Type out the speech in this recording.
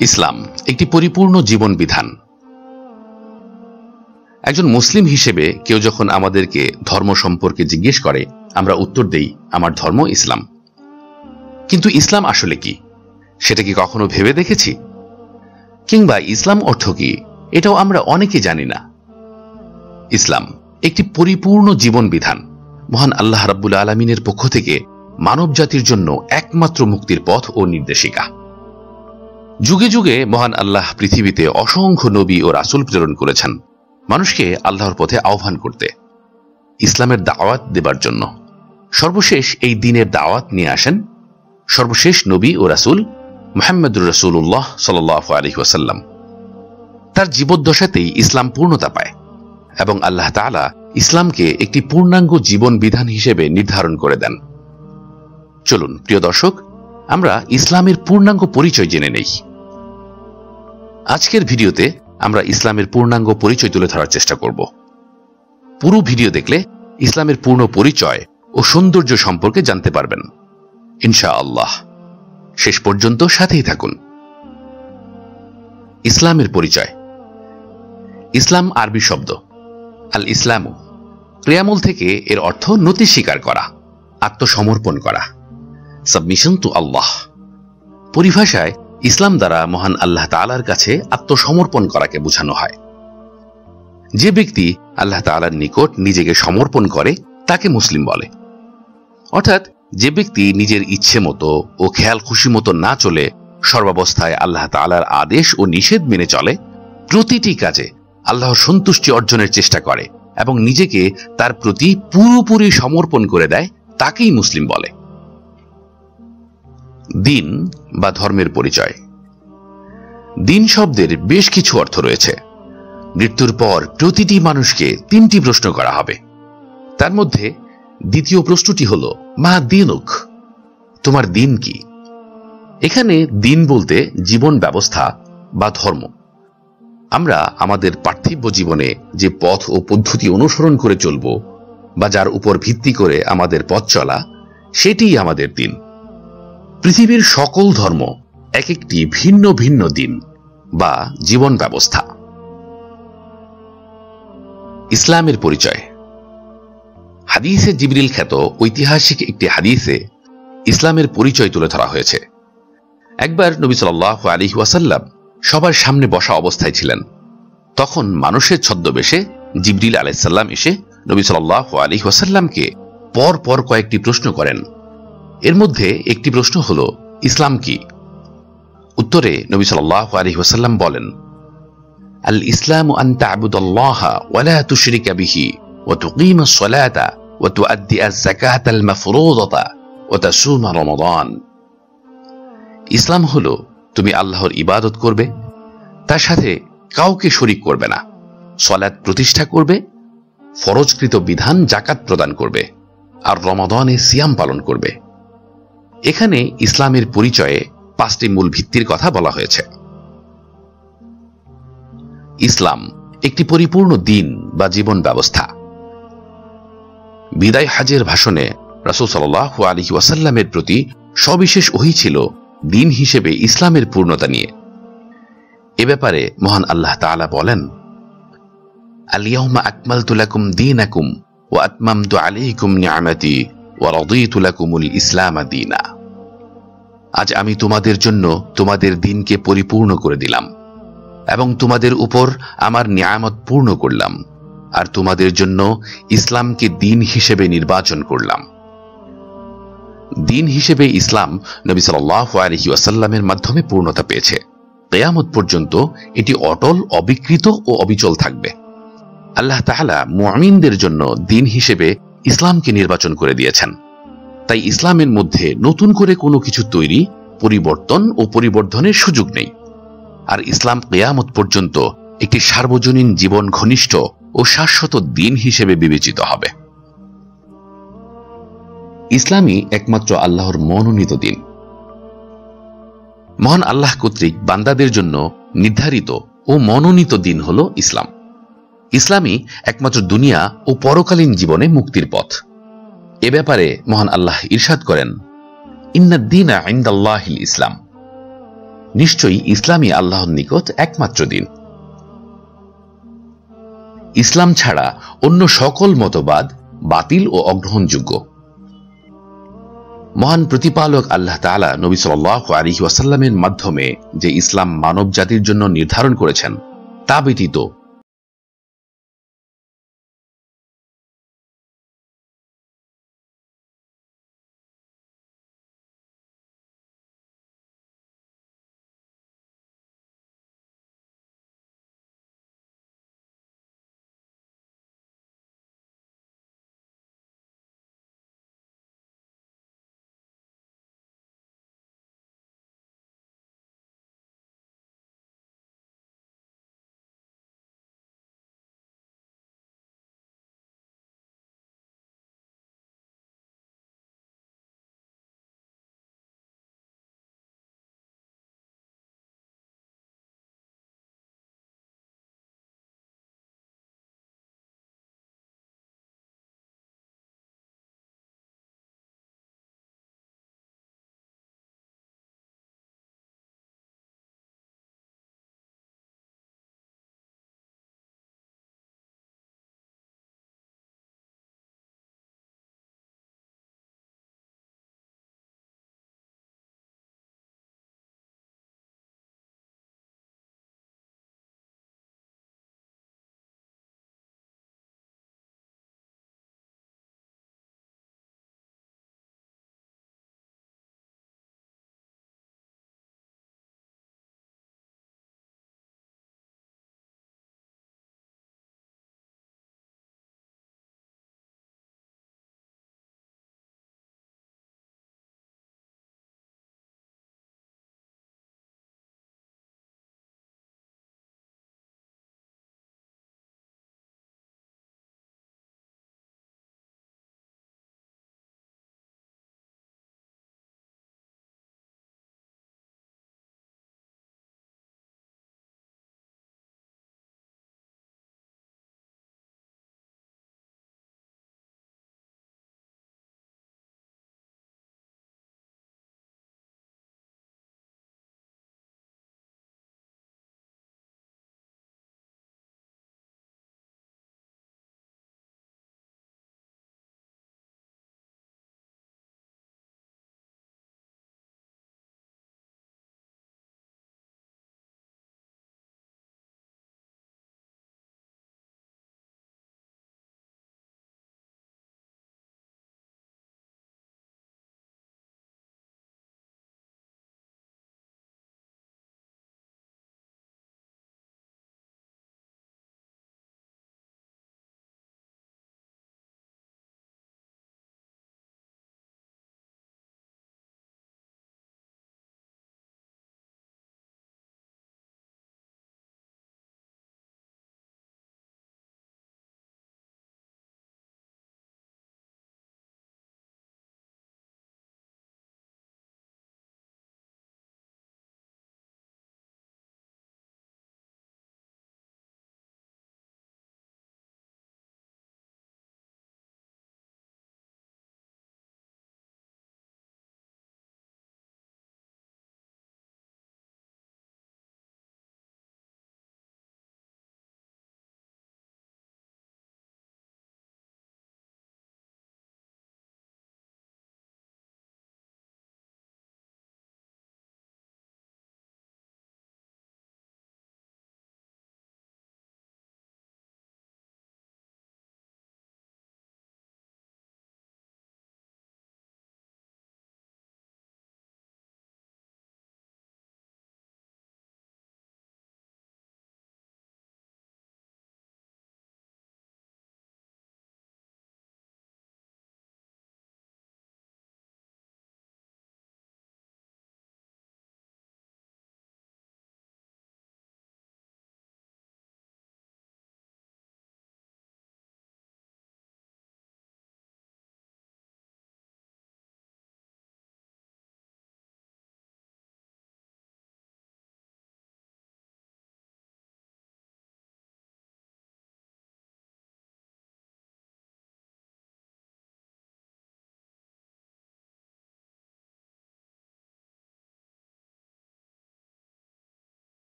ইসলাম একটি পরিপূর্ণ জীবন বিধান। একজন মুসলিম হিসেবে কেউ যখন আমাদেরকে ধর্ম সম্পর্কে জিজ্ঞেস করে, আমরা উত্তর দেই, আমার ধর্ম ইসলাম। কিন্তু ইসলাম আসলে কি, সেটা কি কখনো ভেবে দেখেছি? কিংবা ইসলাম অর্থ কি, এটাও আমরা অনেকে জানি না। ইসলাম একটি পরিপূর্ণ জীবন বিধান, মহান আল্লাহ রাব্বুল আলামিনের পক্ষ থেকে মানব জাতির জন্য একমাত্র মুক্তির পথ ও নির্দেশিকা। যুগে যুগে মহান আল্লাহ পৃথিবীতে অসংখ্য নবী ও রাসূল প্রেরণ করেছেন মানুষকে আল্লাহর পথে আহ্বান করতে, ইসলামের দাওয়াত দেবার জন্য। সর্বশেষ এই দ্বীনের দাওয়াত নিয়ে আসেন সর্বশেষ নবী ও রাসূল মুহাম্মদুর রাসূলুল্লাহ সাল্লাল্লাহু আলাইহি ওয়াসাল্লাম। তার জীবদ্দশাতেই ইসলাম পূর্ণতা পায় এবং আল্লাহ তাআলা ইসলামকে একটি পূর্ণাঙ্গ জীবন বিধান হিসেবে নির্ধারণ করে দেন। চলুন প্রিয় দর্শক, আমরা ইসলামের পূর্ণাঙ্গ পরিচয় জেনে নেই। আজকের ভিডিওতে আমরা ইসলামের পূর্ণাঙ্গ পরিচয় তুলে ধরার চেষ্টা করব। পুরো ভিডিও দেখলে ইসলামের পূর্ণ পরিচয় ও সৌন্দর্য সম্পর্কে জানতে পারবেন ইনশাআল্লাহ। শেষ পর্যন্ত সাথেই থাকুন। ইসলামের পরিচয়। ইসলাম আরবি শব্দ আল ইসলামু, ক্রিয়ামূল থেকে এর অর্থ নতি স্বীকার করা, আত্মসমর্পণ করা, সাবমিশন টু আল্লাহ। পরিভাষায় ইসলাম দ্বারা মহান আল্লাহ তাআলার কাছে আত্মসমর্পণ করাকে বোঝানো হয়। যে ব্যক্তি আল্লাহ তাআলার নিকট নিজেকে সমর্পণ করে তাকে মুসলিম বলে। অর্থাৎ যে ব্যক্তি নিজের ইচ্ছে মতো ও খেয়াল খুশি মতো না চলে সর্বাবস্থায় আল্লাহ তাআলার আদেশ ও নিষেধ মেনে চলে, প্রতিটি কাজে আল্লাহর সন্তুষ্টি অর্জনের চেষ্টা করে এবং নিজেকে তার প্রতি পুরোপুরি সমর্পণ করে দেয়, তাকেই মুসলিম বলে। দ্বীন বা ধর্মের পরিচয়। দ্বীন শব্দের বেশ কিছু অর্থ রয়েছে। মৃত্যুর পর প্রতিটি মানুষকে তিনটি প্রশ্ন করা হবে। তার মধ্যে দ্বিতীয় প্রশ্নটি হল, মা দীনুক, তোমার দ্বীন কি? এখানে দ্বীন বলতে জীবন ব্যবস্থা বা ধর্ম। আমরা আমাদের পার্থিব জীবনে যে পথ ও পদ্ধতি অনুসরণ করে চলব বা যার উপর ভিত্তি করে আমাদের পথ চলা, সেটিই আমাদের দ্বীন। পৃথিবীর সকল ধর্ম এক একটি ভিন্ন ভিন্ন দ্বীন বা জীবন ব্যবস্থা। ইসলামের পরিচয়। হাদিসে জিবরিল খ্যাত ঐতিহাসিক একটি হাদিসে ইসলামের পরিচয় তুলে ধরা হয়েছে। একবার নবী সাল্লাল্লাহু আলাইহি ওয়াসাল্লাম সবার সামনে বসা অবস্থায় ছিলেন। তখন মানুষের ছদ্মবেশে জিবরিল আলাইহিস সালাম এসে নবী সাল্লাল্লাহু আলাইহি ওয়াসাল্লামকে পর পর কয়েকটি প্রশ্ন করেন। এর মধ্যে একটি প্রশ্ন হল, ইসলাম কি? উত্তরে নবী সাল্লাল্লাহু আলাইহি ওয়াসাল্লাম বলেন, আল ইসলামু আন তা'বুদাল্লাহা ওয়া লা তুশরিকা বিহি ওয়া তুকিমাস সালাতা ওয়া তুআদ্দিয়াজ যাকাতাল মাফরুদাতা ওয়া তাসুমা রমাদান। ইসলাম হলো তুমি আল্লাহর ইবাদত করবে, তার সাথে কাউকে শরীক করবে না, সালাত প্রতিষ্ঠা করবে, ফরজকৃত বিধান যাকাত প্রদান করবে, আর রমাদানে সিয়াম পালন করবে। এখানে ইসলামের পরিচয়ে পাঁচটি মূল ভিত্তির কথা বলা হয়েছে। ইসলাম একটি পরিপূর্ণ দ্বীন বা জীবন ব্যবস্থা। বিদায় হজের ভাষণে রাসূল সাল্লাল্লাহু আলাইহি ওয়াসাল্লামের প্রতি সবিশেষ ওহী ছিল দ্বীন হিসেবে ইসলামের পূর্ণতা নিয়ে। এ ব্যাপারে মহান আল্লাহ তাআলা বলেন, আল ইয়াউমা আকমালতু লাকুম দীনাকুম ওয়া আতমামতু আলাইকুম নি'মাতি ওয়া রাদিতু লাকুমুল ইসলাম দীনা। আজ আমি তোমাদের জন্য তোমাদের দ্বীনকে পরিপূর্ণ করে দিলাম এবং তোমাদের উপর আমার নিয়ামত পূর্ণ করলাম, আর তোমাদের জন্য ইসলামকে দ্বীন হিসেবে নির্বাচন করলাম। দ্বীন হিসেবে ইসলাম নবী সাল্লাল্লাহু আলাইহি ওয়াসাল্লামের মাধ্যমে পূর্ণতা পেয়েছে। কিয়ামত পর্যন্ত এটি অটল, অবিকৃত ও অবিচল থাকবে। আল্লাহ তাআলা মুমিনদের জন্য দ্বীন হিসেবে ইসলামকে নির্বাচন করে দিয়েছেন। তাই ইসলামের মধ্যে নতুন করে কোনো কিছু তৈরি, পরিবর্তন ও পরিবর্ধনের সুযোগ নেই। আর ইসলাম কিয়ামত পর্যন্ত একটি সার্বজনীন জীবন ঘনিষ্ঠ ও শাশ্বত দ্বীন হিসেবে বিবেচিত হবে। ইসলামই একমাত্র আল্লাহর মনোনীত দ্বীন। মহান আল্লাহ কর্তৃক বান্দাদের জন্য নির্ধারিত ও মনোনীত দ্বীন হল ইসলাম। ইসলামই একমাত্র দুনিয়া ও পরকালীন জীবনে মুক্তির পথ। এ ব্যাপারে মহান আল্লাহ ইরশাদ করেন, ইন্নাদ দীনা ইনদাল্লাহিল ইসলাম। নিশ্চয়ই ইসলামই আল্লাহর নিকট একমাত্র দিন। ইসলাম ছাড়া অন্য সকল মতবাদ বাতিল ও অগ্রহণযোগ্য। মহান প্রতিপালক আল্লাহ তাআলা নবী সাল্লাল্লাহু আলাইহি ওয়াসাল্লামের মাধ্যমে যে ইসলাম মানব জাতির জন্য নির্ধারণ করেছেন তা ব্যতীত